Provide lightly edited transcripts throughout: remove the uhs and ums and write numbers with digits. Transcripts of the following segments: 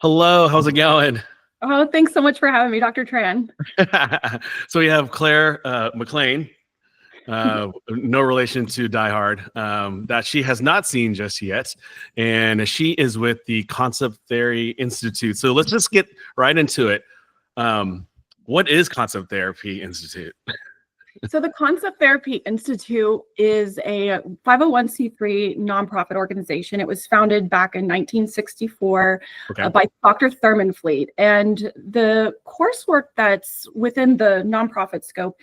Hello, how's it going? Oh, thanks so much for having me, Dr. Tran. So we have Claire McLean, no relation to Die Hard, that she has not seen just yet. And she is with the Concept-Therapy Institute. So let's just get right into it. What is Concept-Therapy Institute? So the Concept-Therapy Institute is a 501c3 nonprofit organization. It was founded back in 1964 Okay. by Dr. Thurman Fleet. And the coursework that's within the nonprofit scope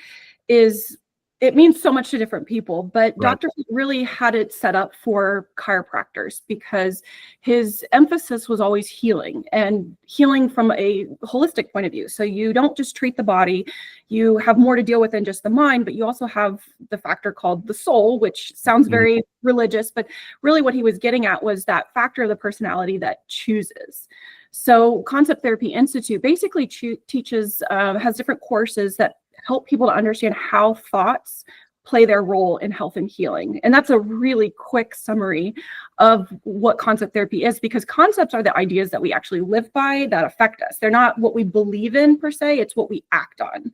it means so much to different people, but Right. Dr. Fleet really had it set up for chiropractors because his emphasis was always healing and healing from a holistic point of view. So you don't just treat the body, you have more to deal with than just the mind, but you also have the factor called the soul, which sounds very religious, but really what he was getting at was that factor of the personality that chooses. So Concept-Therapy Institute basically teaches, has different courses that help people to understand how thoughts play their role in health and healing. And that's a really quick summary of what concept therapy is, because concepts are the ideas that we actually live by that affect us. They're not what we believe in per se, it's what we act on.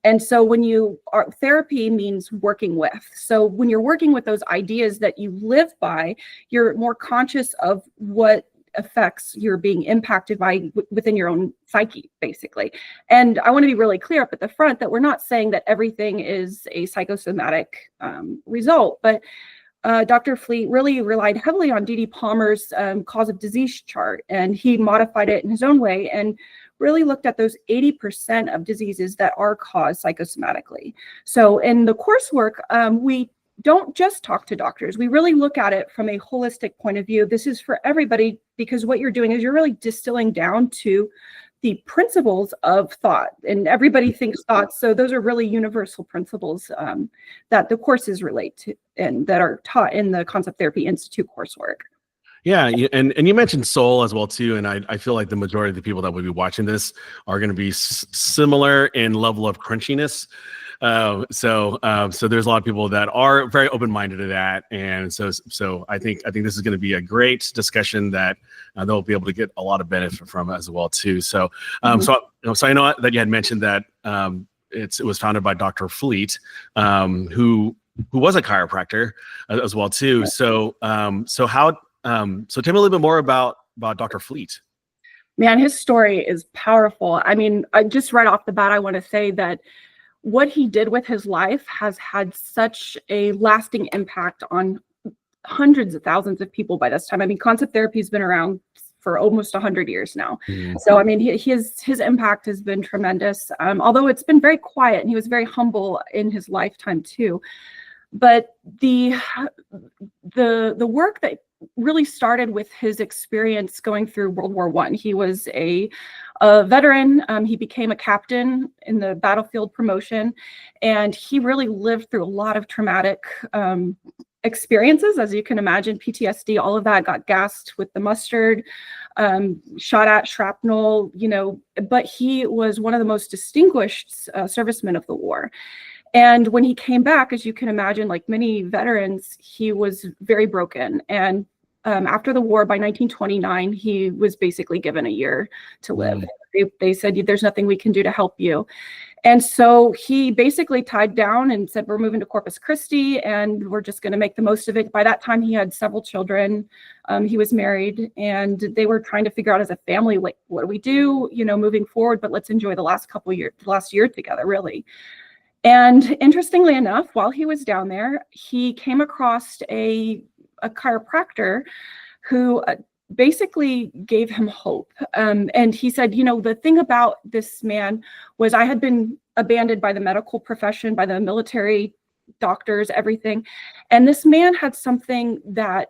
And so therapy means working with. So when you're working with those ideas that you live by, you're more conscious of what effects you're being impacted by within your own psyche, basically. And I want to be really clear up at the front that we're not saying that everything is a psychosomatic result, but Dr. Fleet really relied heavily on D.D. Palmer's cause of disease chart, and he modified it in his own way and really looked at those 80% of diseases that are caused psychosomatically. So in the coursework, we don't just talk to doctors. We really look at it from a holistic point of view. This is for everybody, because what you're doing is you're really distilling down to the principles of thought, and everybody thinks thoughts. So those are really universal principles that the courses relate to and that are taught in the Concept-Therapy Institute coursework. Yeah, and you mentioned soul as well too, and I feel like the majority of the people that will be watching this are going to be similar in level of crunchiness. So there's a lot of people that are very open-minded to that, and so I think this is going to be a great discussion that they'll be able to get a lot of benefit from as well too. So so I know that you had mentioned that it was founded by Dr. Fleet, who was a chiropractor as well too. So so tell me a little bit more about Dr. Fleet. Man, his story is powerful. I mean, just right off the bat, I want to say that what he did with his life has had such a lasting impact on hundreds of thousands of people by this time. I mean, concept therapy has been around for almost 100 years now. So, I mean, his impact has been tremendous, although it's been very quiet, and he was very humble in his lifetime too. But the work that really started with his experience going through World War I. He was a veteran. He became a captain in the battlefield promotion, and he really lived through a lot of traumatic experiences, as you can imagine, PTSD, all of that, got gassed with the mustard, shot at, shrapnel, but he was one of the most distinguished servicemen of the war. And when he came back, as you can imagine, like many veterans, he was very broken. And after the war, by 1929, he was basically given a year to live. They said, there's nothing we can do to help you. And so he basically tied down and said, we're moving to Corpus Christi and we're just going to make the most of it. By that time, he had several children. He was married, and they were trying to figure out as a family, like, what do we do, moving forward? But let's enjoy the last year together, really. And interestingly enough, while he was down there, he came across a chiropractor who basically gave him hope. And he said, the thing about this man was I had been abandoned by the medical profession, by the military doctors, everything. And this man had something that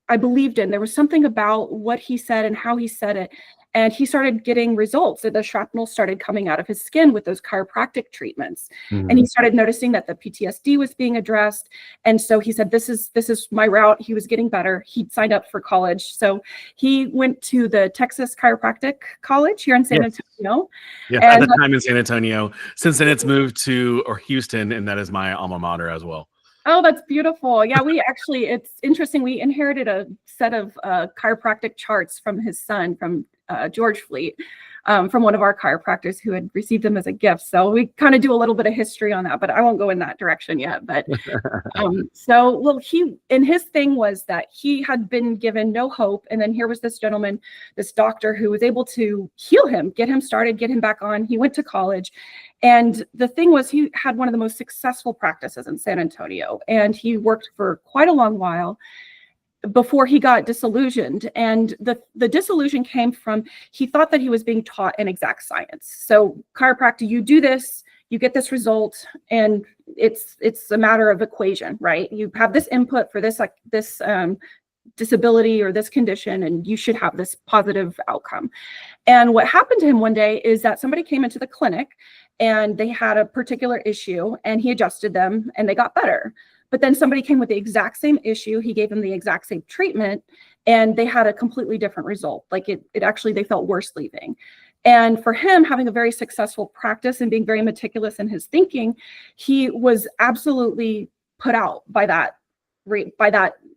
I believed in. There was something about what he said and how he said it. And he started getting results. The shrapnel started coming out of his skin with those chiropractic treatments. And he started noticing that the PTSD was being addressed. And so he said, this is my route. He was getting better. He signed up for college. So he went to the Texas Chiropractic College here in San Antonio. Yes, at the time in San Antonio. Since then it's moved to Houston, and that is my alma mater as well. Oh, that's beautiful. Yeah, it's interesting. We inherited a set of chiropractic charts from his son, from George Fleet, from one of our chiropractors who had received them as a gift. So we kind of do a little bit of history on that, but I won't go in that direction yet. But his thing was that he had been given no hope. And then here was this gentleman, this doctor who was able to heal him, get him started, get him back on. He went to college. And the thing was, he had one of the most successful practices in San Antonio, and he worked for quite a long while before he got disillusioned. And the disillusion came from, he thought that he was being taught an exact science. So chiropractic, you do this, you get this result, and it's a matter of equation, right? You have this input for this disability or this condition, and you should have this positive outcome. And what happened to him one day is that somebody came into the clinic and they had a particular issue, and he adjusted them and they got better. But then somebody came with the exact same issue. He gave them the exact same treatment, and they had a completely different result. Like it actually, they felt worse leaving. And for him, having a very successful practice and being very meticulous in his thinking, he was absolutely put out by that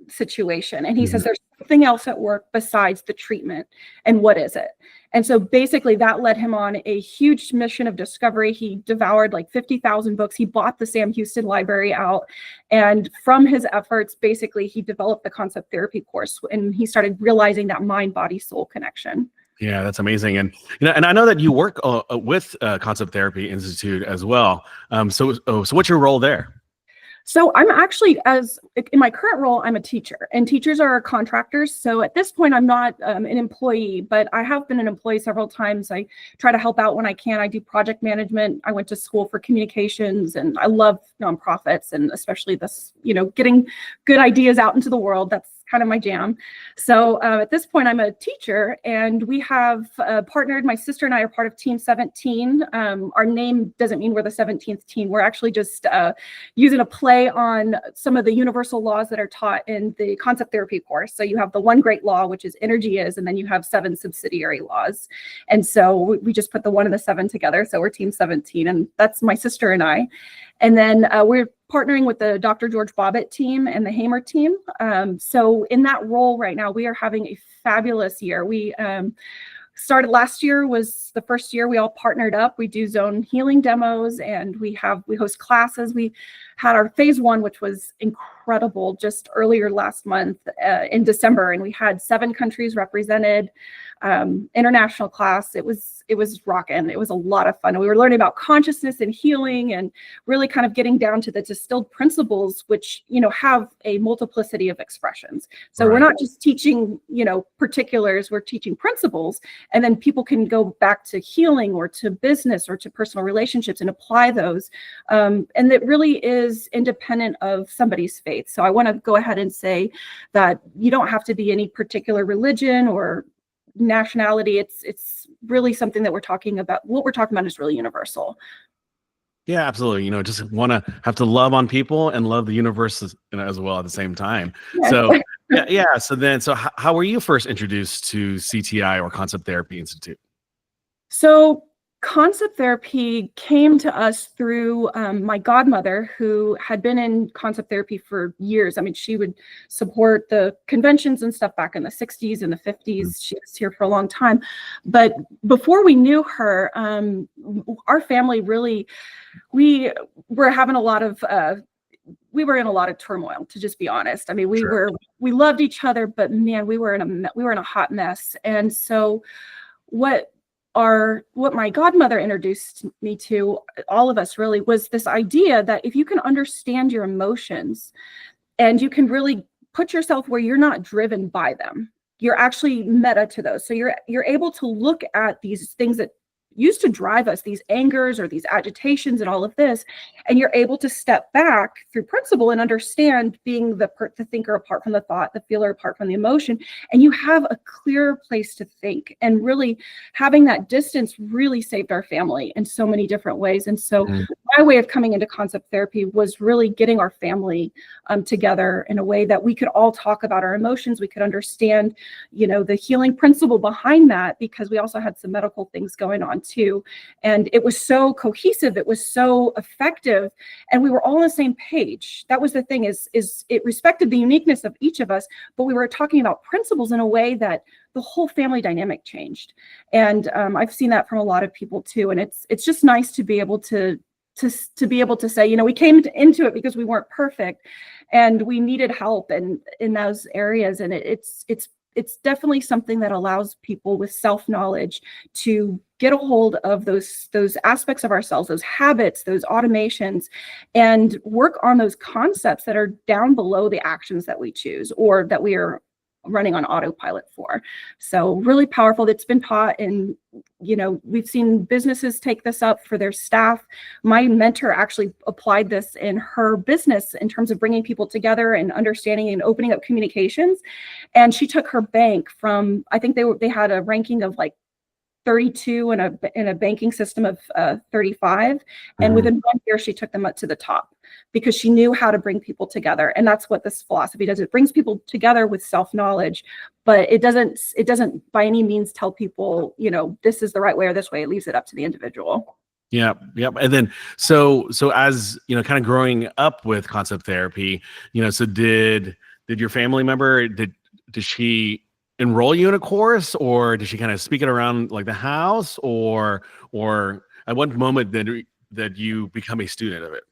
situation. And he says, there's something else at work besides the treatment. And what is it? And so basically that led him on a huge mission of discovery. He devoured like 50,000 books. He bought the Sam Houston library out. And from his efforts, basically he developed the concept therapy course, and he started realizing that mind, body, soul connection. Yeah, that's amazing. And and I know that you work with Concept Therapy Institute as well. So what's your role there? So I'm actually, in my current role, I'm a teacher, and teachers are contractors. So at this point, I'm not an employee, but I have been an employee several times. I try to help out when I can. I do project management. I went to school for communications, and I love nonprofits, and especially this, getting good ideas out into the world. That's kind of my jam. So at this point, I'm a teacher, and we have partnered. My sister and I are part of Team 17. Our name doesn't mean we're the 17th team. We're actually just using a play on some of the universal laws that are taught in the concept therapy course. So you have the one great law, which is energy is, and then you have 7 subsidiary laws. And so we just put the 1 and the 7 together. So we're Team 17, and that's my sister and I. And then we're partnering with the Dr. George Bobbitt team and the Hamer team. So in that role right now, we are having a fabulous year. We started last year, was the first year we all partnered up. We do zone healing demos, and we host classes. We had our phase 1, which was incredible, just earlier last month in December, and we had 7 countries represented, international class. It was rocking. It was a lot of fun. We were learning about consciousness and healing, and really kind of getting down to the distilled principles, which have a multiplicity of expressions. So We're not just teaching particulars, we're teaching principles, and then people can go back to healing or to business or to personal relationships and apply those. And it really is independent of somebody's faith. So I want to go ahead and say that you don't have to be any particular religion or nationality. It's really something that we're talking about. What we're talking about is really universal. Yeah, absolutely. Just want to have to love on people and love the universe as well at the same time. Yes. So yeah. So how were you first introduced to CTI or Concept Therapy Institute? So concept therapy came to us through my godmother, who had been in concept therapy for years. I mean, she would support the conventions and stuff back in the 60s and the 50s. She was here for a long time. But before we knew her, our family really, we were having a lot of, we were in a lot of turmoil, to just be honest. I mean, we loved each other, but man, we were in a hot mess. And so what my godmother introduced me to, all of us really, was this idea that if you can understand your emotions and you can really put yourself where you're not driven by them, you're actually meta to those. So you're able to look at these things that used to drive us, these angers or these agitations and all of this, and you're able to step back through principle and understand, being the thinker apart from the thought, the feeler apart from the emotion, and you have a clearer place to think. And really having that distance really saved our family in so many different ways. And so my my way of coming into concept therapy was really getting our family together in a way that we could all talk about our emotions. We could understand, the healing principle behind that, because we also had some medical things going on too. And it was so cohesive. It was so effective. And we were all on the same page. That was the thing, is it respected the uniqueness of each of us, but we were talking about principles in a way that the whole family dynamic changed. And I've seen that from a lot of people too. And it's just nice to be able to be able to say, we came into it because we weren't perfect and we needed help in those areas. And it's definitely something that allows people with self-knowledge to get a hold of those aspects of ourselves, those habits, those automations, and work on those concepts that are down below the actions that we choose or that we are running on autopilot for. So really powerful. It's been taught, and we've seen businesses take this up for their staff. My mentor actually applied this in her business in terms of bringing people together and understanding and opening up communications. And she took her bank from, I think they had a ranking of like 32 in a banking system of 35. And within 1 year, she took them up to the top because she knew how to bring people together. And that's what this philosophy does. It brings people together with self-knowledge, but it doesn't by any means tell people, this is the right way or this way. It leaves it up to the individual. Yeah. And then, so as, kind of growing up with concept therapy, so did your family member, did she enroll you in a course, or did she kind of speak it around like the house, or at what moment that you become a student of it?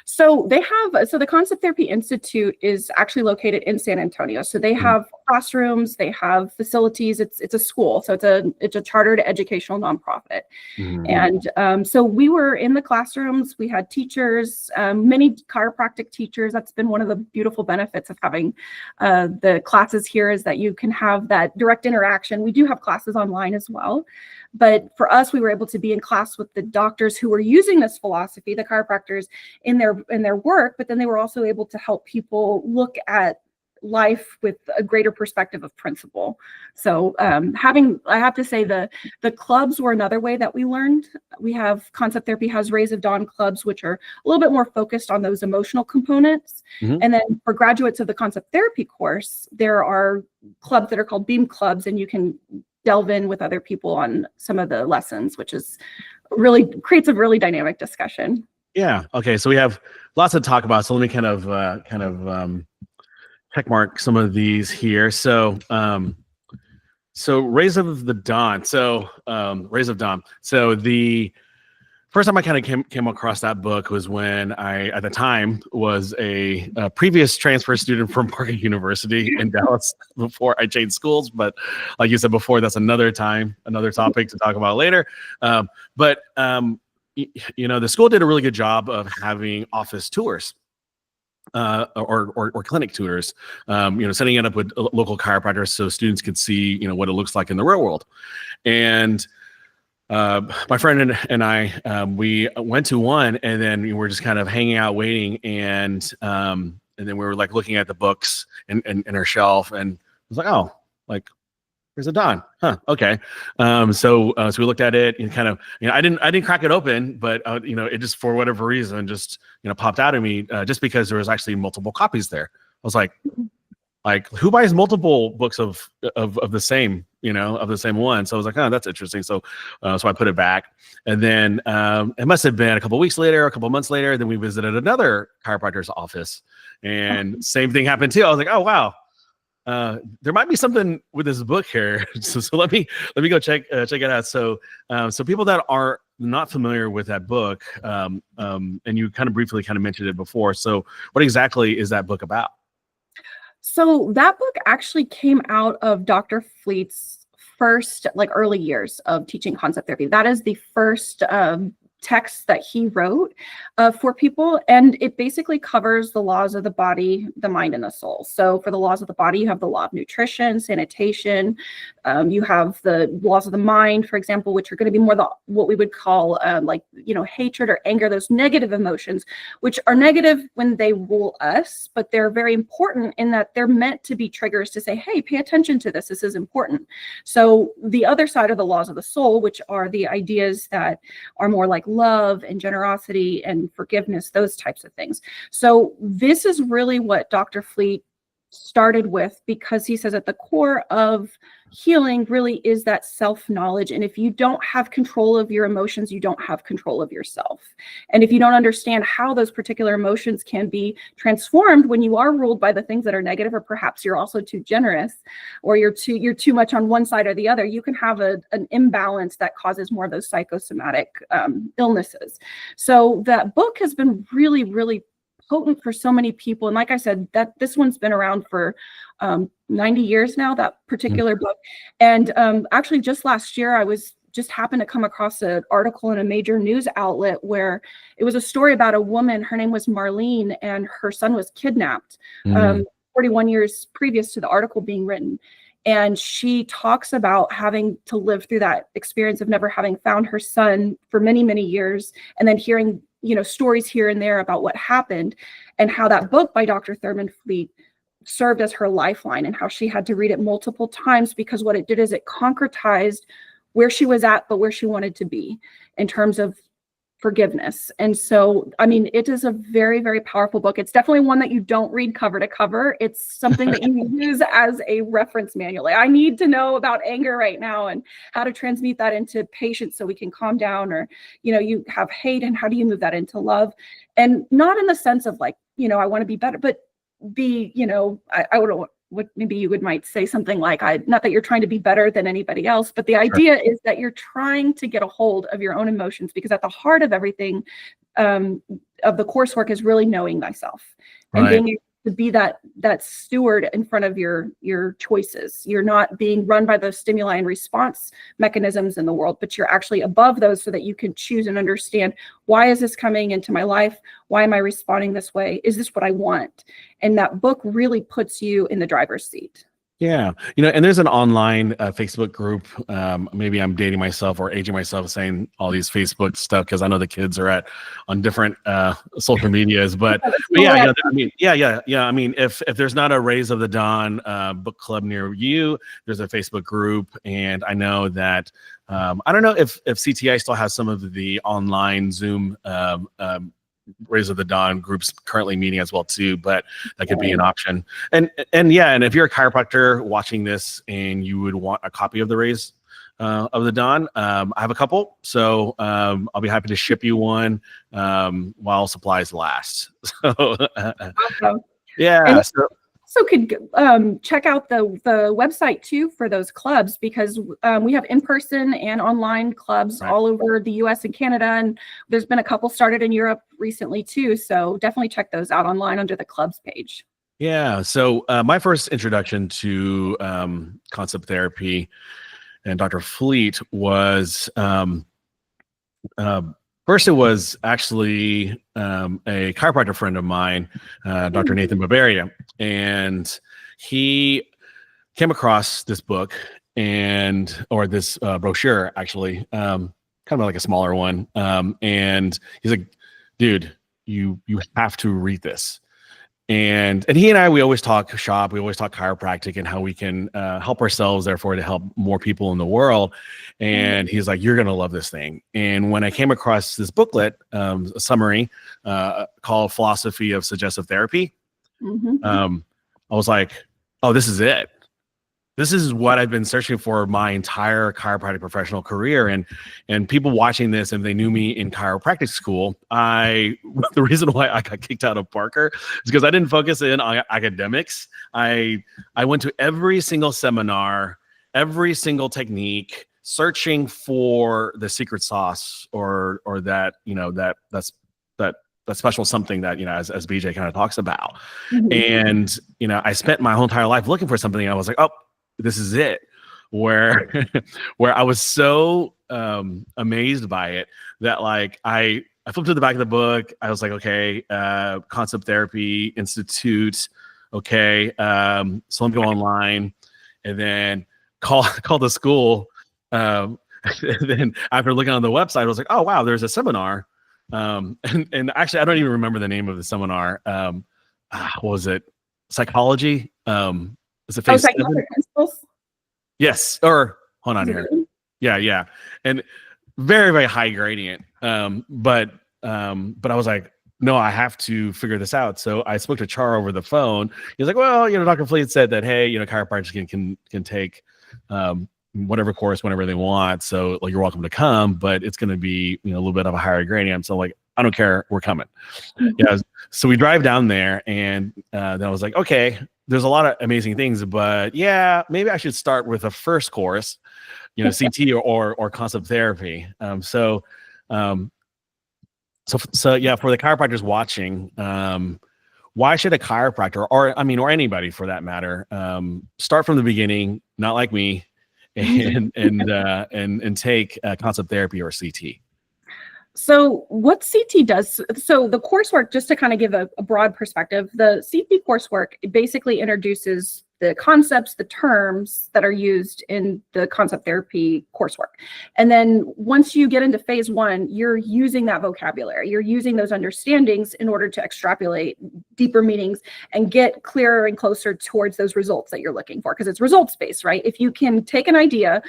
So the Concept-Therapy Institute is actually located in San Antonio. So they have classrooms, they have facilities. It's a school, so it's a chartered educational nonprofit. And so we were in the classrooms. We had teachers, many chiropractic teachers. That's been one of the beautiful benefits of having the classes here, is that you can have that direct interaction. We do have classes online as well. But for us, we were able to be in class with the doctors who were using this philosophy, the chiropractors, in their work, but then they were also able to help people look at life with a greater perspective of principle. So I have to say the clubs were another way that we learned. We have Concept Therapy has Rays of Dawn clubs, which are a little bit more focused on those emotional components. And then for graduates of the Concept Therapy course, there are clubs that are called Beam clubs, and you can delve in with other people on some of the lessons, which is really creates a really dynamic discussion. Yeah. Okay. So we have lots to talk about. So let me kind of check mark some of these here. So Rays of the Dawn. So Rays of Dawn. So the first time I kind of came across that book was when I, at the time, was a previous transfer student from Parker University in Dallas before I changed schools. But like you said before, that's another topic to talk about later. But the school did a really good job of having office tours. Or clinic tours, setting it up with local chiropractors so students could see, what it looks like in the real world. And my friend and I, we went to one, and then we were just kind of hanging out, waiting, and then we were like looking at the books in our shelf, and I was like, oh, like, Rays of Dawn, huh? Okay. So we looked at it and kind of, I didn't crack it open, but it just, for whatever reason, just popped out at me, just because there was actually multiple copies there. I was like who buys multiple books of the same, of the same one? So I was like, oh, that's interesting. So I put it back, and then it must have been a couple months later. Then we visited another chiropractor's office, and same thing happened too. I was like, oh wow. There might be something with this book here. So let me go check it out. So people that are not familiar with that book, and you kind of briefly mentioned it before. So what exactly is that book about? So that book actually came out of Dr. Fleet's first, early years of teaching concept therapy. That is the first text that he wrote for people, and it basically covers the laws of the body, the mind, and the soul. So for the laws of the body, you have the law of nutrition, sanitation. You have the laws of the mind, for example, which are going to be more what we would call hatred or anger, those negative emotions, which are negative when they rule us, but they're very important in that they're meant to be triggers to say, hey, pay attention to this. This is important. So the other side are the laws of the soul, which are the ideas that are more like love and generosity and forgiveness, those types of things. So this is really what Dr. Fleet started with, because he says at the core of healing really is that self-knowledge. And if you don't have control of your emotions, you don't have control of yourself. And if you don't understand how those particular emotions can be transformed when you are ruled by the things that are negative, or perhaps you're also too generous, or you're too much on one side or the other, you can have an imbalance that causes more of those psychosomatic illnesses. So that book has been really, really potent for so many people. And like I said, that this one's been around for 90 years now, that particular book. And actually just last year, I just happened to come across an article in a major news outlet where it was a story about a woman. Her name was Marlene, and her son was kidnapped 41 years previous to the article being written. And she talks about having to live through that experience of never having found her son for many, many years, and then hearing, stories here and there about what happened, and how that book by Dr. Thurman Fleet served as her lifeline, and how she had to read it multiple times, because what it did is it concretized where she was at, but where she wanted to be in terms of forgiveness. And so, I mean, it is a very, very powerful book. It's definitely one that you don't read cover to cover. It's something that you use as a reference manual. Like, I need to know about anger right now and how to transmute that into patience so we can calm down, or, you have hate and how do you move that into love? And not in the sense of like, I want to be better, but be, I would, what maybe you might say something like, not that you're trying to be better than anybody else, but the idea is that you're trying to get a hold of your own emotions, because at the heart of everything of the coursework is really knowing thyself and being able to be that steward in front of your choices. You're not being run by the stimuli and response mechanisms in the world, but you're actually above those, so that you can choose and understand, why is this coming into my life? Why am I responding this way? Is this what I want? And that book really puts you in the driver's seat. Yeah. And there's an online Facebook group. Maybe I'm dating myself or aging myself saying all these Facebook stuff, because I know the kids are on different social medias. But yeah, I mean, if there's not a Rays of the Dawn book club near you, there's a Facebook group. And I know that I don't know if CTI still has some of the online Zoom Rays of the Dawn groups currently meeting as well too, but that could be an option. And if you're a chiropractor watching this and you would want a copy of the Rays of the Dawn, I have a couple, so I'll be happy to ship you one while supplies last. So Awesome. yeah. Also could check out the website too for those clubs, because we have in-person and online clubs all over the US and Canada, and there's been a couple started in Europe recently too, so definitely check those out online under the clubs page. Yeah, so my first introduction to concept therapy and Dr. Fleet was first, it was actually a chiropractor friend of mine, Dr. Nathan Bavaria, and he came across this book or this brochure, actually, kind of like a smaller one, and he's like, "Dude, you have to read this." And he and I, we always talk shop, we always talk chiropractic and how we can help ourselves, therefore to help more people in the world. And he's like, "You're going to love this thing." And when I came across this booklet, a summary called Philosophy of Suggestive Therapy, I was like, "Oh, this is it. This is what I've been searching for my entire chiropractic professional career." And people watching this, and they knew me in chiropractic school, the reason why I got kicked out of Parker is because I didn't focus in on academics. I went to every single seminar, every single technique, searching for the secret sauce or that, that special something that, as BJ kind of talks about. And, I spent my whole entire life looking for something, and I was like, "Oh, this is it," where I was so amazed by it that like I flipped to the back of the book. I was like, okay, Concept Therapy Institute. Okay. So let me go online and then call the school. And then after looking on the website, I was like, "Oh wow, there's a seminar." And actually, I don't even remember the name of the seminar. What was it? Psychology? Is it phase 7? Principles? Yes. Or hold on here. Yeah. And very, very high gradient. But I was like, no, I have to figure this out. So I spoke to Char over the phone. He's like, well, Dr. Fleet said that, hey, chiropractors can take whatever course whenever they want. So you're welcome to come, but it's going to be, a little bit of a higher gradient. So like, I don't care. We're coming. Yeah. So we drive down there, and then I was like, okay, there's a lot of amazing things, but yeah, maybe I should start with a first course, CT or concept therapy. So yeah, for the chiropractors watching, why should a chiropractor or anybody for that matter, start from the beginning, not like me, and take concept therapy or CT? So what CT does, so the coursework, just to kind of give a broad perspective, the CT coursework basically introduces the concepts, the terms that are used in the concept therapy coursework. And then once you get into phase one, you're using that vocabulary, you're using those understandings in order to extrapolate deeper meanings and get clearer and closer towards those results that you're looking for, because it's results-based, right? If you can take an idea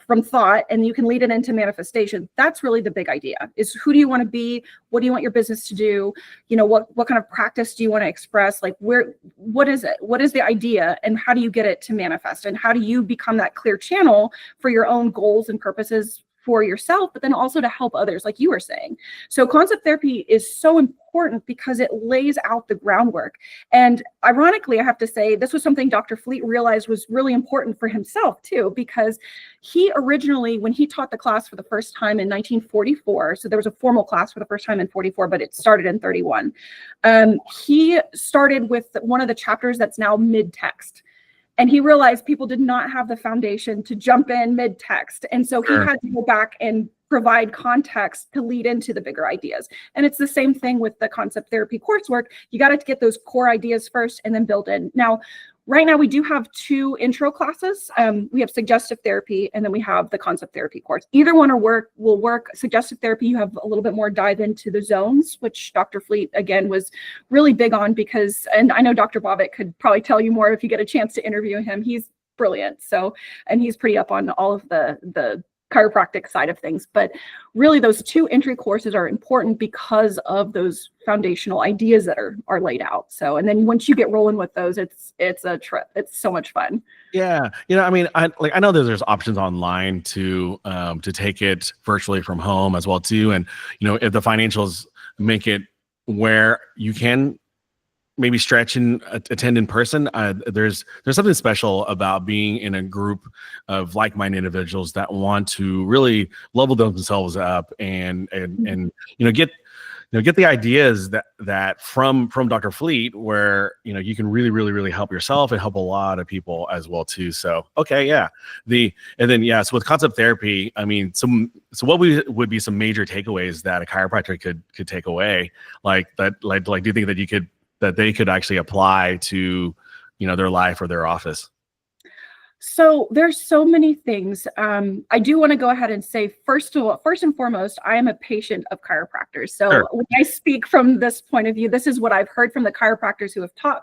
from thought and you can lead it into manifestation, that's really the big idea, is who do you want to be? What do you want your business to do? What kind of practice do you want to express? Like what is it? What is the idea, and how do you get it to manifest? And how do you become that clear channel for your own goals and purposes for yourself, but then also to help others, like you were saying. So concept therapy is so important because it lays out the groundwork. And ironically, I have to say, this was something Dr. Fleet realized was really important for himself too, because he originally, when he taught the class for the first time in 1944, so there was a formal class for the first time in 44, but it started in 31. He started with one of the chapters that's now mid-text. And he realized people did not have the foundation to jump in mid-text. And so he had to go back and provide context to lead into the bigger ideas. And it's the same thing with the concept therapy coursework. You got to get those core ideas first and then build in. Now, right now we do have 2 intro classes. We have suggestive therapy, and then we have the concept therapy course. Either one will work. Suggestive therapy, you have a little bit more dive into the zones, which Dr. Fleet, again, was really big on because, and I know Dr. Bobbitt could probably tell you more if you get a chance to interview him. He's brilliant. So, and he's pretty up on all of the chiropractic side of things, but really those 2 entry courses are important because of those foundational ideas that are laid out. So, and then once you get rolling with those, it's a trip. It's so much fun. Yeah. I know that there's options online to take it virtually from home as well too. And, if the financials make it where you can maybe stretch and attend in person, there's something special about being in a group of like-minded individuals that want to really level themselves up and get the ideas that from Dr. Fleet, where you can really, really, really help yourself and help a lot of people as well too. So okay, yeah. So with concept therapy, so what would be some major takeaways that a chiropractor could take away, like do you think that they could actually apply to, their life or their office? So there's so many things. I do want to go ahead and say, first and foremost, I am a patient of chiropractors. So Sure. When I speak from this point of view, this is what I've heard from the chiropractors who have taught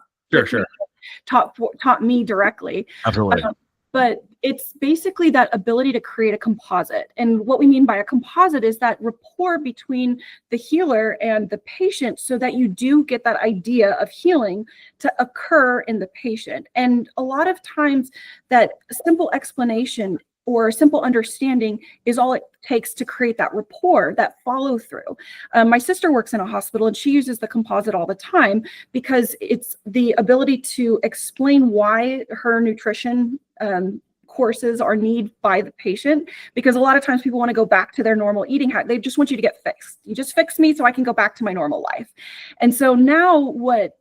me directly. Absolutely. But it's basically that ability to create a composite. And what we mean by a composite is that rapport between the healer and the patient, so that you do get that idea of healing to occur in the patient. And a lot of times that simple explanation or simple understanding is all it takes to create that rapport, that follow through. My sister works in a hospital, and she uses the composite all the time because it's the ability to explain why her nutrition courses are needed by the patient, because a lot of times people want to go back to their normal eating habit. They just want you to get fixed. You just fix me so I can go back to my normal life. And so now what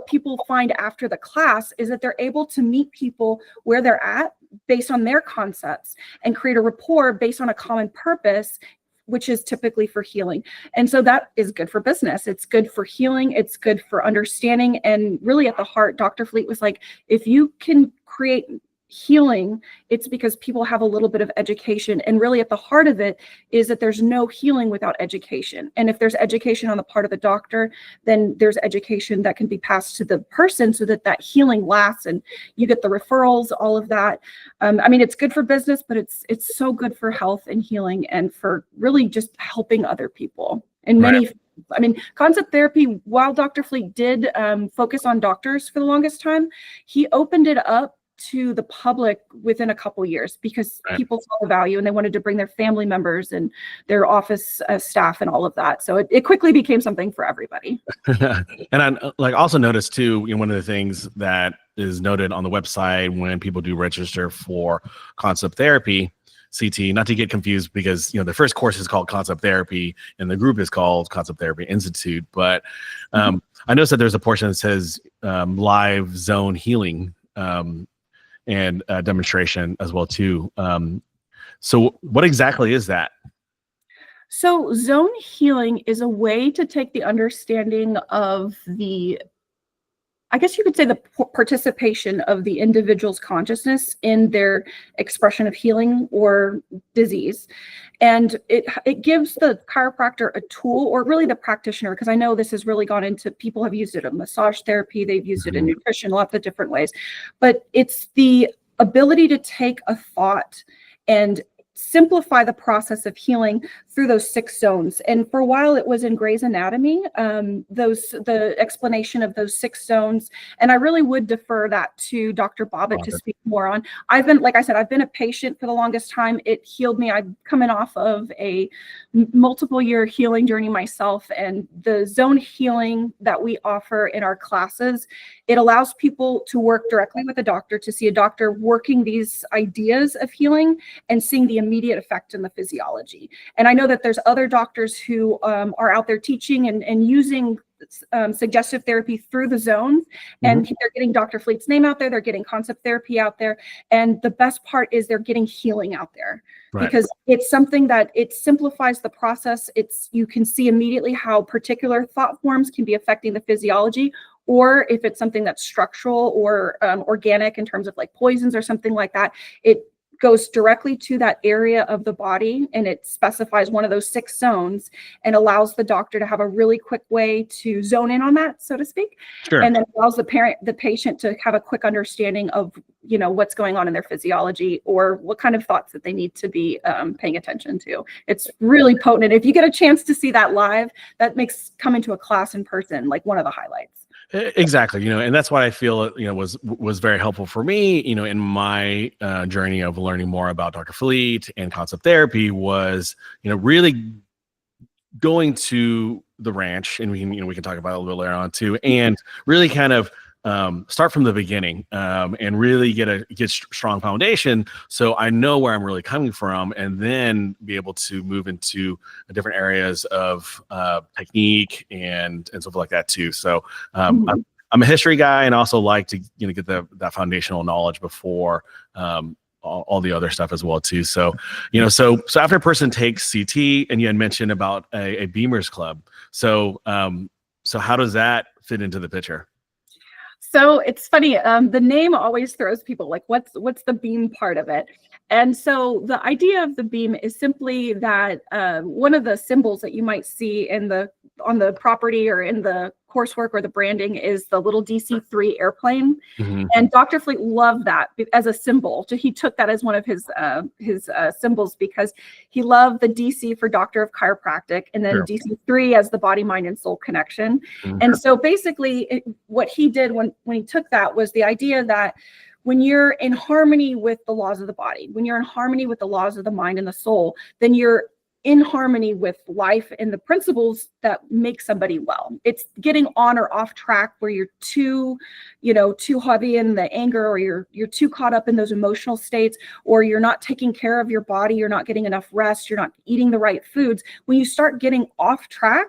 people find after the class is that they're able to meet people where they're at based on their concepts and create a rapport based on a common purpose, which is typically for healing. And so that is good for business. It's good for healing. It's good for understanding. And really at the heart, Dr. Fleet was like, if you can create healing, it's because people have a little bit of education. And really at the heart of it is that there's no healing without education. And if there's education on the part of the doctor, then there's education that can be passed to the person so that that healing lasts and you get the referrals, all of that. I mean, it's good for business, but it's so good for health and healing and for really just helping other people. And many, I mean, concept therapy, while Dr. Fleet did focus on doctors for the longest time, he opened it up to the public within a couple years because people saw the value and they wanted to bring their family members and their office staff and all of that. So it quickly became something for everybody. And I like also noticed too, you know, one of the things that is noted on the website when people do register for concept therapy, CT, not to get confused because, you know, the first course is called Concept Therapy and the group is called Concept Therapy Institute. But I noticed that there's a portion that says live zone healing and demonstration as well too. So what exactly is that? So zone healing is a way to take the understanding of the, I guess you could say, the participation of the individual's consciousness in their expression of healing or disease. And it gives the chiropractor a tool, or really the practitioner, because I know this has really gone into, people have used it in massage therapy, they've used it in nutrition, lots of different ways. But it's the ability to take a thought and simplify the process of healing through those 6 zones. And for a while it was in Grey's Anatomy, the explanation of those 6 zones. And I really would defer that to Dr. Bobbitt to speak more on. I've been, like I said, I've been a patient for the longest time. It healed me. I'm coming off of a multiple year healing journey myself, and the zone healing that we offer in our classes, it allows people to work directly with a doctor, to see a doctor working these ideas of healing and seeing the immediate effect in the physiology. And I know that there's other doctors who are out there teaching and using suggestive therapy through the zones, and they're getting Dr. Fleet's name out there, they're getting concept therapy out there, and the best part is they're getting healing out there. Because it's something that it simplifies the process. You can see immediately how particular thought forms can be affecting the physiology, or if it's something that's structural or organic in terms of like poisons or something like that, it goes directly to that area of the body, and it specifies one of those 6 zones and allows the doctor to have a really quick way to zone in on that, so to speak. And then allows the patient to have a quick understanding of, you know, what's going on in their physiology or what kind of thoughts that they need to be paying attention to. It's really potent. And if you get a chance to see that live, that makes coming to a class in person like one of the highlights. Exactly, you know, and that's why I feel, you know, was very helpful for me, you know, in my journey of learning more about Dr. Fleet and concept therapy was, you know, really going to the ranch, and we can talk about it a little bit later on too, and really kind of start from the beginning and really get strong foundation, so I know where I'm really coming from, and then be able to move into different areas of technique and stuff like that too. So I'm a history guy, and also like to, you know, get that foundational knowledge before all the other stuff as well too. So, you know, so after a person takes CT, and you had mentioned about a Beamers Club, so how does that fit into the picture? So it's funny, the name always throws people, like, what's the beam part of it? And so the idea of the beam is simply that one of the symbols that you might see on the property or in the coursework or the branding is the little DC-3 airplane. And Dr. Fleet loved that as a symbol. So he took that as one of his symbols, because he loved the DC for Doctor of Chiropractic, and then DC-3 as the body, mind, and soul connection. And so basically what he did when he took that was the idea that when you're in harmony with the laws of the body, when you're in harmony with the laws of the mind and the soul, then you're in harmony with life and the principles that make somebody well. It's getting on or off track where you're too heavy in the anger, or you're too caught up in those emotional states, or you're not taking care of your body, you're not getting enough rest, you're not eating the right foods. When you start getting off track,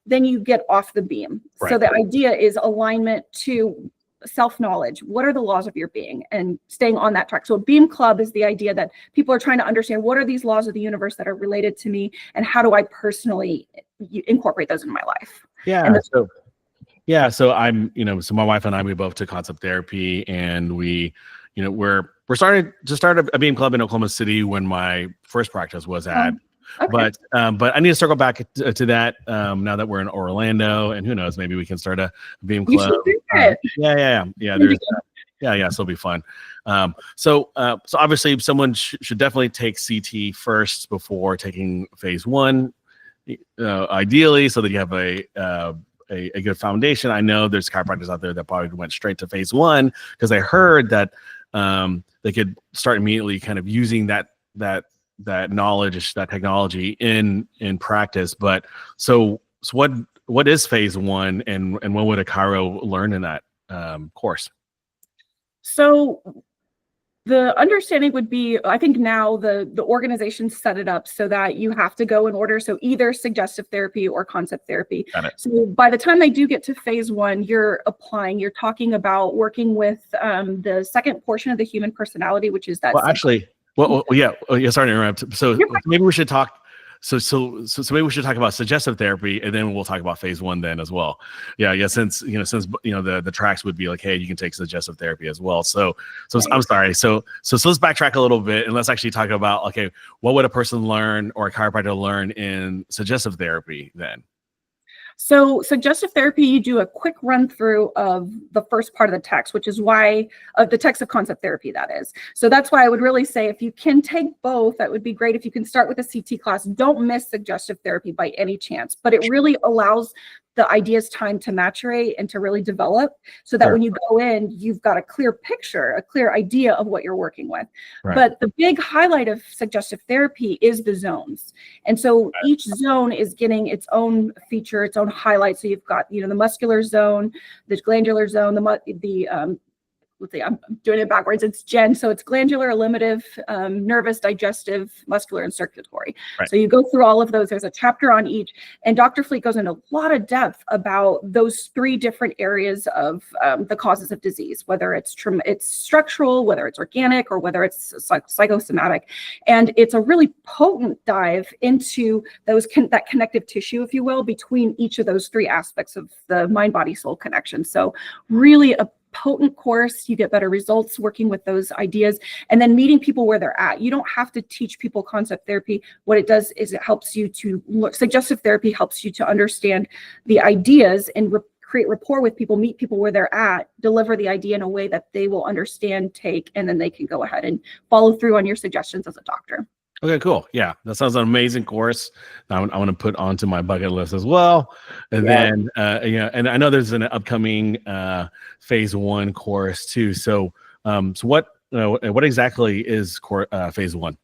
then you get off the beam. So the idea is alignment to self-knowledge. What are the laws of your being, and staying on that track? So a beam club is the idea that people are trying to understand, what are these laws of the universe that are related to me, and how do I personally incorporate those in my life? So I'm, you know, so my wife and I, we both took concept therapy, and we, we're starting to start a beam club in Oklahoma City when my first practice was at. Okay. But I need to circle back to that now that we're in Orlando, and who knows, maybe we can start a beam club. You should do it. Yeah. There's so it'll be fun. So obviously someone should definitely take CT first before taking phase one, ideally, so that you have a good foundation. I know there's chiropractors out there that probably went straight to phase one because they heard that they could start immediately kind of using that knowledge, that technology in practice. But so what is phase one, and what would a chiro learn in that course? So the understanding would be, I think now the organization set it up so that you have to go in order. So either suggestive therapy or concept therapy. Got it. So by the time they do get to phase one, you're talking about working with the second portion of the human personality, which is that. Well, actually, yeah. Sorry to interrupt. So maybe we should talk. So maybe we should talk about suggestive therapy, and then we'll talk about phase one then as well. Yeah. Since the tracks would be like, hey, you can take suggestive therapy as well. So I'm sorry. So let's backtrack a little bit and let's actually talk about, okay, what would a person learn or a chiropractor learn in suggestive therapy then? So suggestive therapy, you do a quick run through of the first part of the text, which is why the text of concept therapy, that is. So that's why I would really say if you can take both, that would be great. If you can start with a CT class, don't miss suggestive therapy by any chance, but it really allows the ideas time to maturate and to really develop so that when you go in, you've got a clear picture, a clear idea of what you're working with. Right. But the big highlight of suggestive therapy is the zones. And so each zone is getting its own feature, its own highlight. So you've got, the muscular zone, the glandular zone, let's see, I'm doing it backwards. It's GEN. So it's glandular, eliminative, nervous, digestive, muscular, and circulatory. Right. So you go through all of those. There's a chapter on each. And Dr. Fleet goes into a lot of depth about those three different areas of the causes of disease, whether it's structural, whether it's organic, or whether it's psychosomatic. And it's a really potent dive into that connective tissue, if you will, between each of those three aspects of the mind-body-soul connection. So really a potent course. You get better results working with those ideas and then meeting people where they're at. You don't have to teach people concept therapy. what it does is it helps you to look. Suggestive therapy helps you to understand the ideas and create rapport with people, meet people where they're at, deliver the idea in a way that they will understand, take, and then they can go ahead and follow through on your suggestions as a doctor. Okay, cool. Yeah, that sounds an amazing course. I want to put onto my bucket list as well. And then, and I know there's an upcoming phase one course too. So, what exactly is phase one?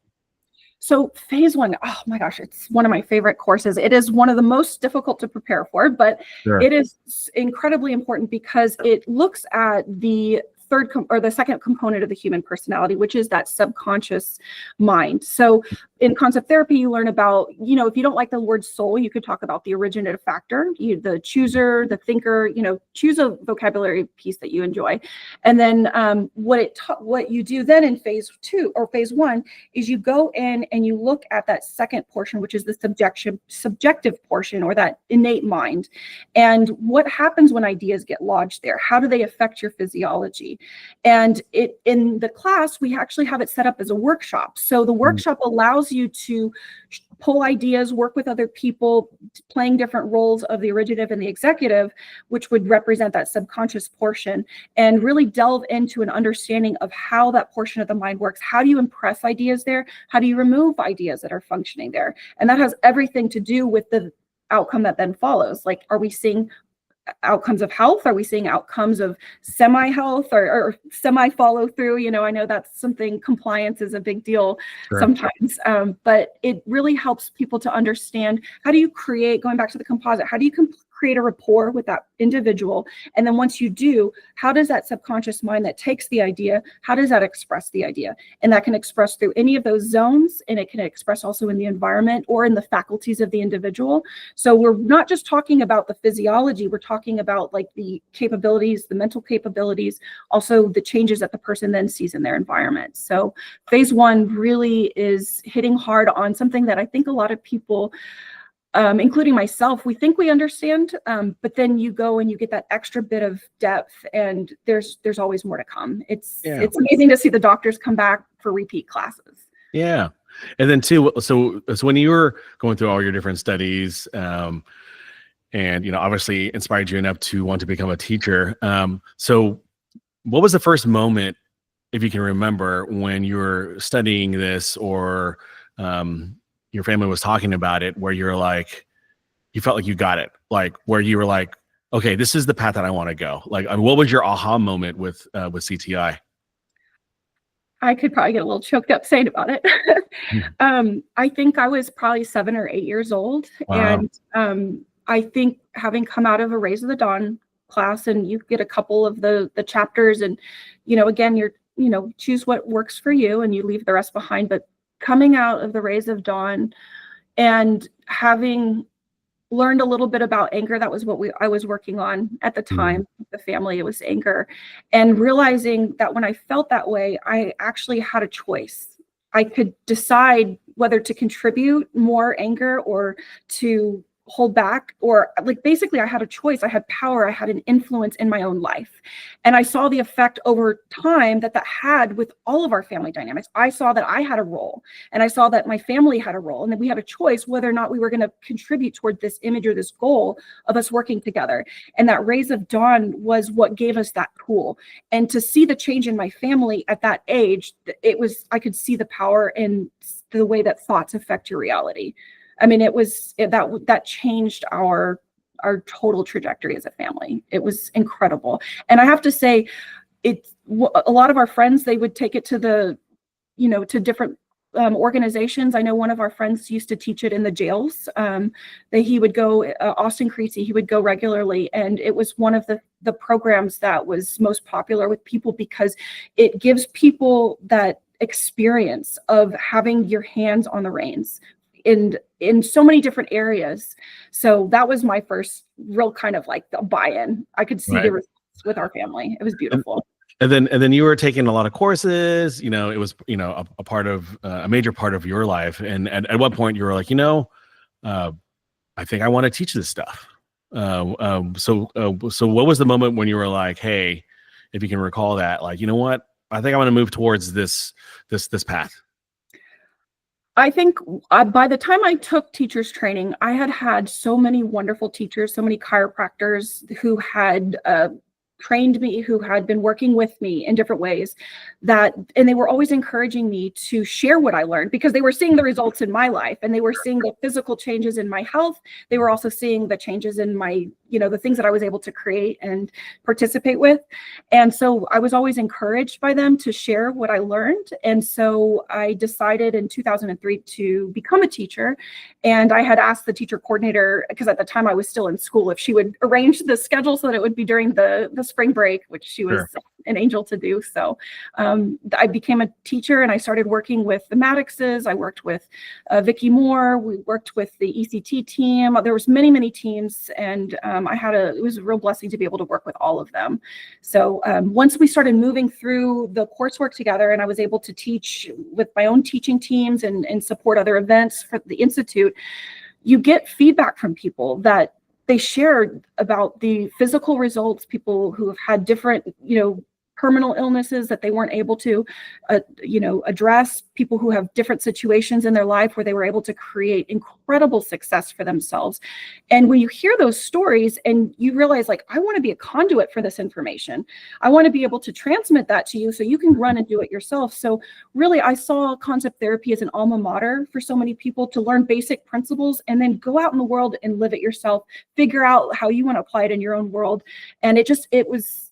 So phase one, oh my gosh, it's one of my favorite courses. It is one of the most difficult to prepare for, but it is incredibly important because it looks at the the second component of the human personality, which is that subconscious mind. So in concept therapy, you learn about, if you don't like the word soul, you could talk about the originative factor, the chooser, the thinker, choose a vocabulary piece that you enjoy. And then what you do then in phase two or phase one is you go in and you look at that second portion, which is the subjective portion, or that innate mind. And what happens when ideas get lodged there? How do they affect your physiology? And in the class, we actually have it set up as a workshop. So the workshop allows you to pull ideas, work with other people, playing different roles of the originative and the executive, which would represent that subconscious portion, and really delve into an understanding of how that portion of the mind works. How do you impress ideas there? How do you remove ideas that are functioning there? And that has everything to do with the outcome that then follows. Like, are we seeing outcomes of health? Are we seeing outcomes of semi-health or semi-follow through? I know that's something, compliance is a big deal sometimes, but it really helps people to understand, how do you create, going back to the composite, how do you create a rapport with that individual? And then once you do, how does that subconscious mind that takes the idea, how does that express the idea? And that can express through any of those zones, and it can express also in the environment or in the faculties of the individual. So we're not just talking about the physiology, we're talking about like the capabilities, the mental capabilities, also the changes that the person then sees in their environment. So phase one really is hitting hard on something that I think a lot of people including myself, we think we understand, but then you go and you get that extra bit of depth, and there's always more to come. It's amazing to see the doctors come back for repeat classes. Yeah. And then too, so when you were going through all your different studies, and, obviously inspired you enough to want to become a teacher. So what was the first moment, if you can remember, when you were studying this, or your family was talking about it, where you're like, you felt like you got it, like where you were like, okay, this is the path that I want to go. Like, what was your aha moment with CTI? I could probably get a little choked up saying about it. I think I was probably 7 or 8 years old. Wow. And I think having come out of a Raise of the Dawn class, and you get a couple of the chapters, and, again, you're, choose what works for you and you leave the rest behind. But coming out of the Raise of Dawn and having learned a little bit about anger, that was what I was working on at the time with the family. It was anger, and realizing that when I felt that way, I actually had a choice. I could decide whether to contribute more anger or to hold back, or like basically I had a choice. I had power. I had an influence in my own life. And I saw the effect over time that had with all of our family dynamics. I saw that I had a role, and I saw that my family had a role, and that we had a choice whether or not we were going to contribute toward this image or this goal of us working together. And that Raise of Dawn was what gave us that tool. And to see the change in my family at that age, I could see the power in the way that thoughts affect your reality. I mean, that changed our total trajectory as a family. It was incredible. And I have to say, a lot of our friends, they would take it to to different organizations. I know one of our friends used to teach it in the jails. He would go, Austin Creasy, he would go regularly. And it was one of the programs that was most popular with people, because it gives people that experience of having your hands on the reins in so many different areas. So that was my first real kind of like the buy-in. I could see the results with our family. It was beautiful. And then you were taking a lot of courses. It was a part of a major part of your life. And at what point you were like, I think I want to teach this stuff. So what was the moment when you were like, hey, if you can recall that, like, you know what, I think I want to move towards this path? I think by the time I took teachers training, I had so many wonderful teachers, so many chiropractors who had trained me, who had been working with me in different ways, and they were always encouraging me to share what I learned, because they were seeing the results in my life, and they were seeing the physical changes in my health. They were also seeing the changes in my, the things that I was able to create and participate with. And so I was always encouraged by them to share what I learned. And so I decided in 2003 to become a teacher. And I had asked the teacher coordinator, because at the time I was still in school, if she would arrange the schedule so that it would be during the spring break, which she was an angel to do. So I became a teacher, and I started working with the Maddoxes. I worked with Vicki Moore. We worked with the ECT team. There was many teams, and it was a real blessing to be able to work with all of them. So once we started moving through the coursework together, and I was able to teach with my own teaching teams and support other events for the Institute, you get feedback from people that they shared about the physical results, people who have had different, terminal illnesses that they weren't able to, address, people who have different situations in their life where they were able to create incredible success for themselves. And when you hear those stories and you realize, like, I want to be a conduit for this information, I want to be able to transmit that to you so you can run and do it yourself. So really, I saw Concept Therapy as an alma mater for so many people to learn basic principles and then go out in the world and live it yourself, figure out how you want to apply it in your own world. And it was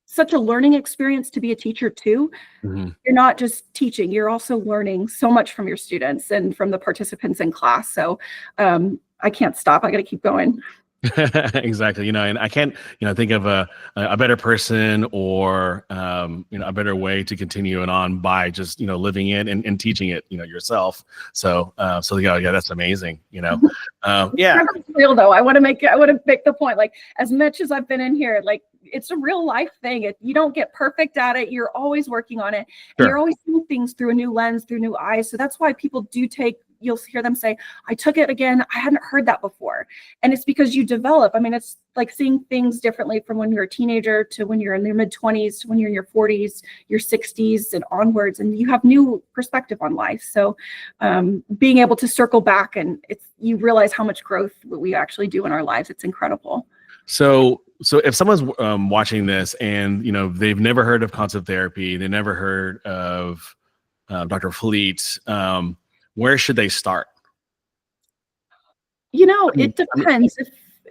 such a learning experience to be a teacher too. Mm-hmm. You're not just teaching, you're also learning so much from your students and from the participants in class. So I can't stop. I got to keep going. Exactly. And I can't, think of a better person or, a better way to continue it on by just, living it and teaching it, yourself. So yeah, that's amazing. Yeah. It's real though. I want to make the point, like, as much as I've been in here, like, it's a real life thing. You don't get perfect at it. You're always working on it. Sure. And you're always seeing things through a new lens, through new eyes. So that's why people do take you'll hear them say, I took it again. I hadn't heard that before. And it's because you develop. I mean, it's like seeing things differently from when you're a teenager to when you're in your mid-20s to when you're in your 40s, your 60s and onwards, and you have new perspective on life. So being able to circle back, and you realize how much growth we actually do in our lives. It's incredible. So if someone's watching this and, they've never heard of concept therapy, they never heard of Dr. Fleet, where should they start? It depends.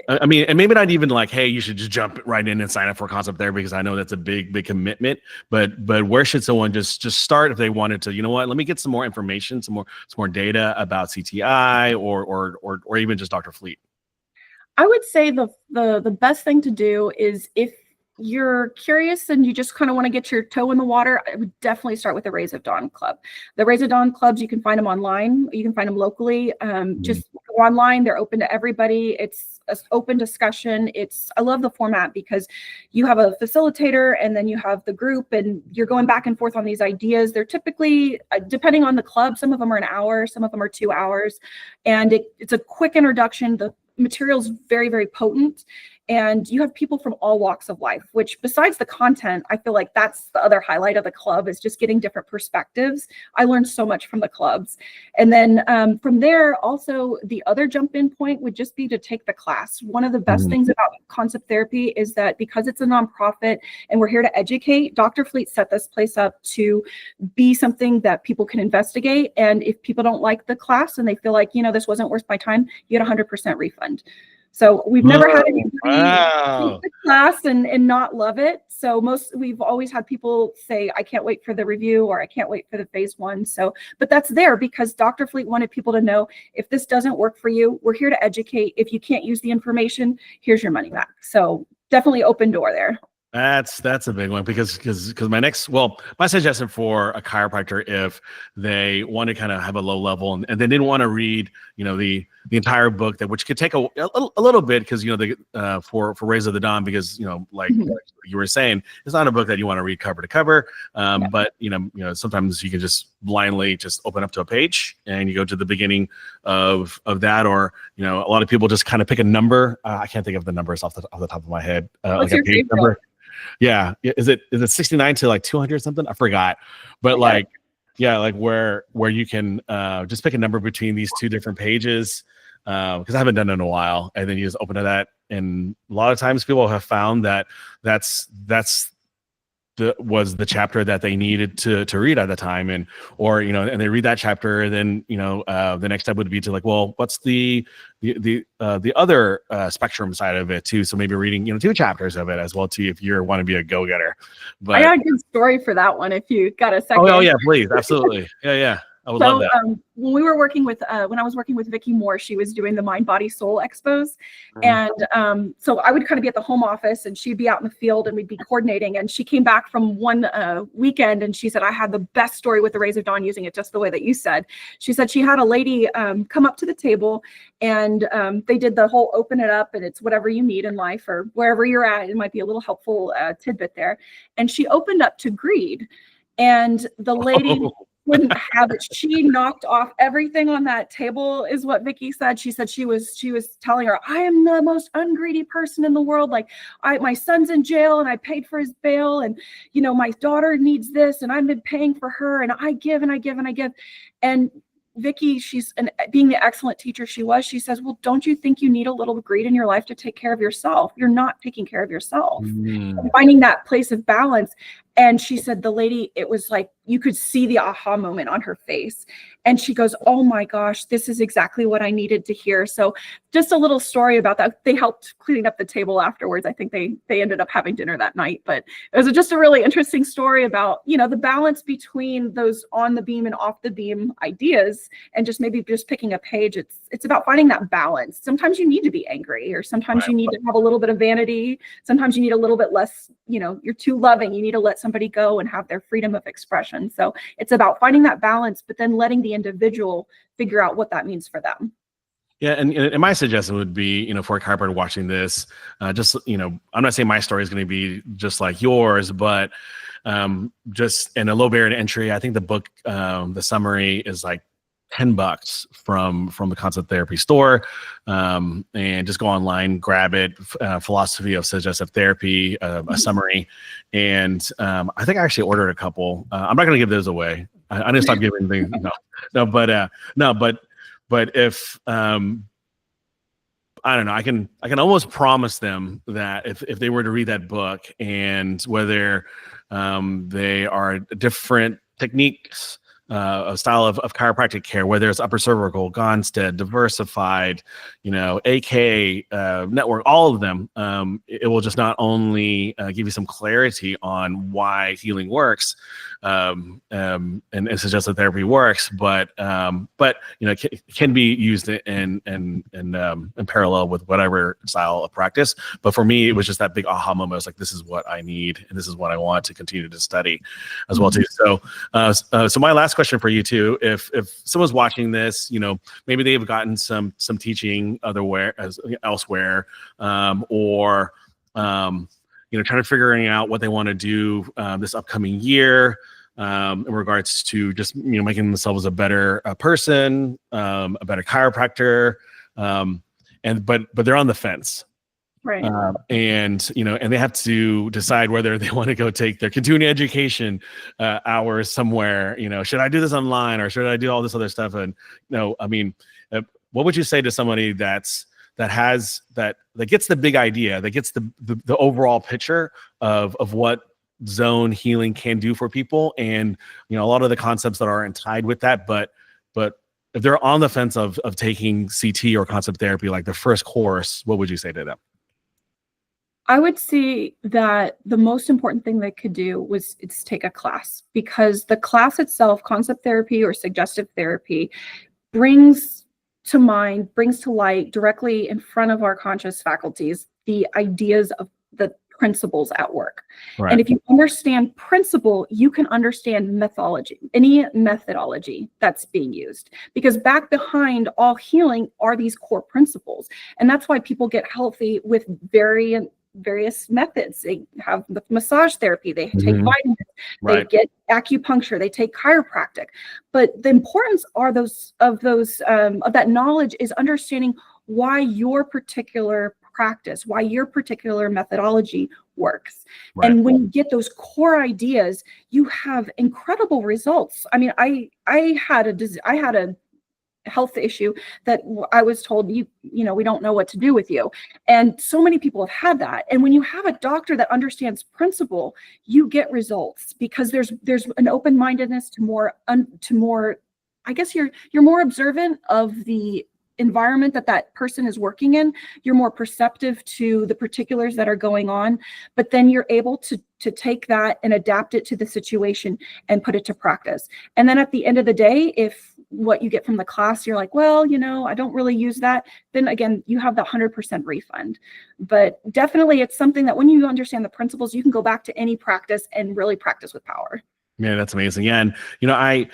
I mean, and maybe not even like, hey, you should just jump right in and sign up for concept therapy, because I know that's a big commitment. But where should someone just start if they wanted to? You know what? Let me get some more information, some more data about CTI or even just Dr. Fleet. I would say the best thing to do is, if you're curious and you just kind of want to get your toe in the water, I would definitely start with the Rays of Dawn Club. The Rays of Dawn clubs, you can find them online. You can find them locally. Just go online. They're open to everybody. It's an open discussion. I love the format because you have a facilitator and then you have the group and you're going back and forth on these ideas. They're typically, depending on the club, some of them are an hour, some of them are 2 hours. And it's a quick introduction. The material's very, very potent. And you have people from all walks of life, which besides the content, I feel like that's the other highlight of the club, is just getting different perspectives. I learned so much from the clubs. And then from there, also the other jump in point would just be to take the class. One of the best things about concept therapy is that because it's a nonprofit and we're here to educate, Dr. Fleet set this place up to be something that people can investigate. And if people don't like the class and they feel like, this wasn't worth my time, you get 100% refund. So we've never had anybody take the class and not love it. So we've always had people say, I can't wait for the review, or I can't wait for the phase 1. So, but that's there because Dr. Fleet wanted people to know, if this doesn't work for you, we're here to educate. If you can't use the information, here's your money back. So definitely open door there. That's a big one because my suggestion for a chiropractor, if they want to kind of have a low level and they didn't want to read, the entire book, which could take a little bit, because for Rays of the Dawn, because like you were saying, it's not a book that you want to read cover to cover, but sometimes you can just blindly just open up to a page and you go to the beginning of that, or a lot of people just kind of pick a number. I can't think of the numbers off the top of my head, like a page number. Yeah. Is it 69 to like 200 or something? I forgot. But where you can just pick a number between these two different pages, because I haven't done it in a while. And then you just open to that. And a lot of times people have found that was the chapter that they needed to read at the time, and they read that chapter, and then the next step would be to like, well, what's the other spectrum side of it too? So maybe reading 2 chapters of it as well too, if you want to be a go-getter. But I got a good story for that one if you got a second. Oh yeah, please, absolutely. Yeah. I would love that. When we were working with, when I was working with Vicki Moore, she was doing the Mind, Body, Soul expos. And so I would kind of be at the home office and she'd be out in the field and we'd be coordinating. And she came back from one weekend and she said, I had the best story with the Rays of Dawn, using it just the way that you said. She said she had a lady come up to the table and they did the whole open it up, and it's whatever you need in life or wherever you're at. It might be a little helpful tidbit there. And she opened up to greed. And the lady wouldn't have it. She knocked off everything on that table, is what Vicki said. She said she was telling her, I am the most ungreedy person in the world. Like, my son's in jail and I paid for his bail, and my daughter needs this and I've been paying for her, and I give and I give and I give. And Vicki, being the excellent teacher she was, she says, well, don't you think you need a little greed in your life to take care of yourself? You're not taking care of yourself. Finding that place of balance. And she said the lady, it was like you could see the aha moment on her face. And she goes, oh my gosh, this is exactly what I needed to hear. So just a little story about that. They helped cleaning up the table afterwards. I think they ended up having dinner that night. But it was just a really interesting story about, the balance between those on the beam and off the beam ideas, and just picking a page. It's about finding that balance. Sometimes you need to be angry, or sometimes you need to have a little bit of vanity. Sometimes you need a little bit less, you're too loving. You need to let somebody go and have their freedom of expression. So it's about finding that balance, but then letting the individual figure out what that means for them. Yeah, and my suggestion would be, for a chiropractor watching this, I'm not saying my story is going to be just like yours, but just in a low barrier to entry. I think the book, the summary is like $10 from the Concept Therapy store, and just go online, grab it. Philosophy of Suggestive Therapy, a summary, and I think I actually ordered a couple. I'm not going to give those away. I didn't stop giving things. But if I don't know, I can almost promise them that if they were to read that book, and whether they are different techniques, a style of chiropractic care, whether it's upper cervical, Gonstead, diversified, AK, network, all of them, it will just not only give you some clarity on why healing works, and suggestive therapy works, but can be used in parallel with whatever style of practice. But for me, it was just that big aha moment. I was like, this is what I need, and this is what I want to continue to study as well too. So my last question for you too, if someone's watching this, maybe they've gotten some teaching elsewhere, or trying to figuring out what they want to do this upcoming year, in regards to just making themselves a better person, a better chiropractor, but they're on the fence. Right. And they have to decide whether they want to go take their continuing education hours somewhere. Should I do this online, or should I do all this other stuff? And what would you say to somebody that gets the big idea, that gets the overall picture of what zone healing can do for people, and a lot of the concepts that aren't tied with that, but if they're on the fence of taking CT or concept therapy, like the first course, what would you say to them? I would say that the most important thing they could do is take a class, because the class itself, concept therapy or suggestive therapy, brings to light directly in front of our conscious faculties the ideas of the principles at work. Right. And if you understand principle, you can understand any methodology that's being used, because back behind all healing are these core principles. And that's why people get healthy with various methods. They have the massage therapy, they take vitamins, they get acupuncture, they take chiropractic. But the importance of that knowledge is understanding why your particular practice, why your particular methodology works. Right. And when you get those core ideas, you have incredible results. I mean, I had a health issue that I was told, we don't know what to do with you. And so many people have had that. And when you have a doctor that understands principle, you get results, because there's an open-mindedness to more, I guess you're more observant of the environment that person is working in. You're more perceptive to the particulars that are going on, but then you're able to take that and adapt it to the situation and put it to practice. And then at the end of the day, if what you get from the class, you're like, well, I don't really use that, then again, you have the 100% refund. But definitely it's something that when you understand the principles, you can go back to any practice and really practice with power. Man, that's amazing. Yeah, and I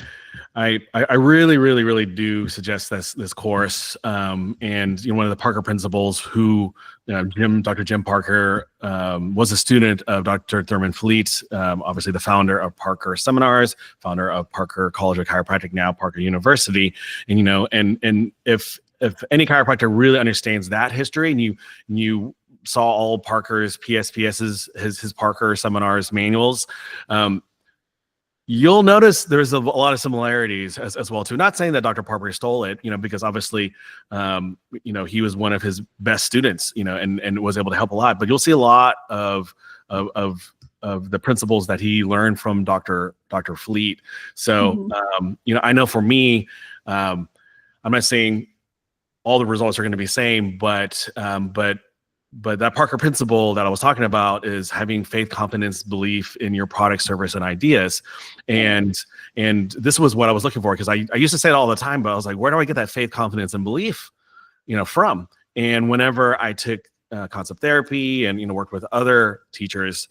really, really, really do suggest this course. And one of the Parker principles, who Dr. Jim Parker was a student of Dr. Thurman Fleet, obviously the founder of Parker Seminars, founder of Parker College of Chiropractic, now Parker University. And and if any chiropractor really understands that history, and you saw all Parker's PSPS's, his Parker Seminars manuals, you'll notice there's a lot of similarities as well too. Not saying that Dr. Parker stole it, because obviously, he was one of his best students, and was able to help a lot. But you'll see a lot of the principles that he learned from Dr. Fleet. So, I know for me, I'm not saying all the results are going to be the same, but that Parker principle that I was talking about is having faith, confidence, belief in your product, service, and ideas. And this was what I was looking for, because I used to say it all the time, but I was like, where do I get that faith, confidence, and belief, from? And whenever I took concept therapy and worked with other teachers,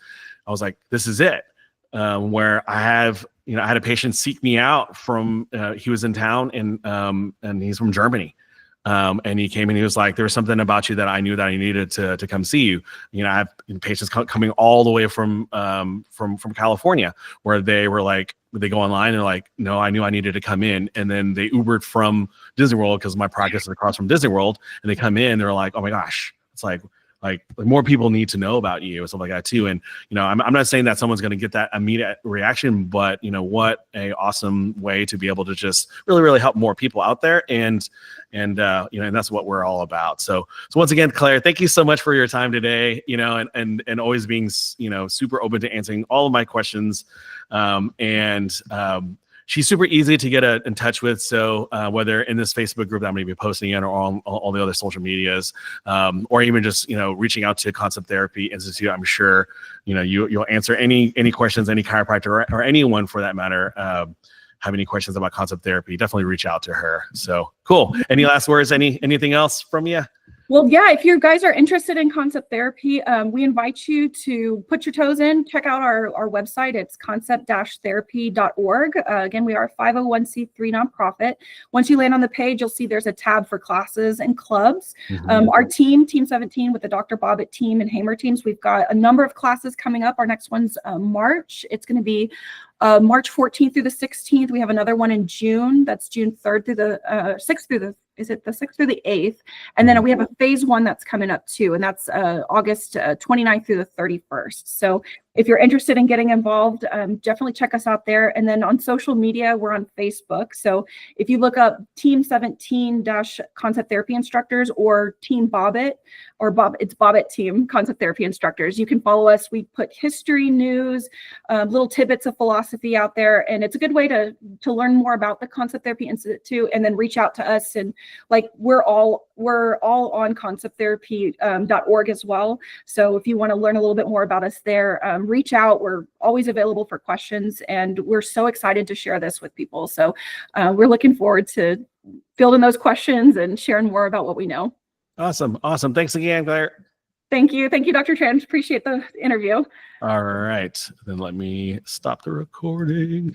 I was like, this is it. Where I had a patient seek me out from he was in town, and he's from Germany. And he came and he was like, there was something about you that I knew that I needed to come see you. You know, I have patients coming all the way from California, where they were like, they go online and they're like, no, I knew I needed to come in. And then they Ubered from Disney World, because my practice is across from Disney World. And they come in, they're like, oh my gosh, it's like more people need to know about you and stuff like that too. And, you know, I'm not saying that someone's going to get that immediate reaction, but, you know, what a awesome way to be able to just really, really help more people out there. And you know, and that's what we're all about. So once again, Claire, thank you so much for your time today, you know, and always being, you know, super open to answering all of my questions. She's super easy to get in touch with. So whether in this Facebook group that I'm going to be posting in, or on all the other social medias, or even just, you know, reaching out to Concept-Therapy Institute, I'm sure, you know, you'll answer any questions, any chiropractor or anyone for that matter, have any questions about concept therapy, definitely reach out to her. So cool. Any last words? Anything else from you? Well, yeah, if you guys are interested in concept therapy, we invite you to put your toes in, check out our website. It's concept-therapy.org. Again, we are a 501c3 nonprofit. Once you land on the page, you'll see there's a tab for classes and clubs. Our team 17 with the Dr. Bobbitt team and Hamer teams, we've got a number of classes coming up. Our next one's March. It's going to be March 14th through the 16th. We have another one in June. That's June 3rd through the 6th through the, is it the 6th through the 8th? And then we have a phase 1 that's coming up too. And that's August 29th through the 31st. So if you're interested in getting involved, definitely check us out there. And then on social media, we're on Facebook. So if you look up Team 17 Concept Therapy Instructors or Team Bobbitt, or it's Bobbitt Team Concept Therapy Instructors, you can follow us. We put history, news, little tidbits of philosophy out there. And it's a good way to learn more about the Concept Therapy Institute, and then reach out to us. And like, we're all on concepttherapy.org as well. So if you want to learn a little bit more about us there, reach out. We're always available for questions, and we're so excited to share this with people. So we're looking forward to fielding those questions and sharing more about what we know. Awesome. Thanks again, Claire. Thank you, Dr. Tran. Appreciate the interview. All right, then let me stop the recording.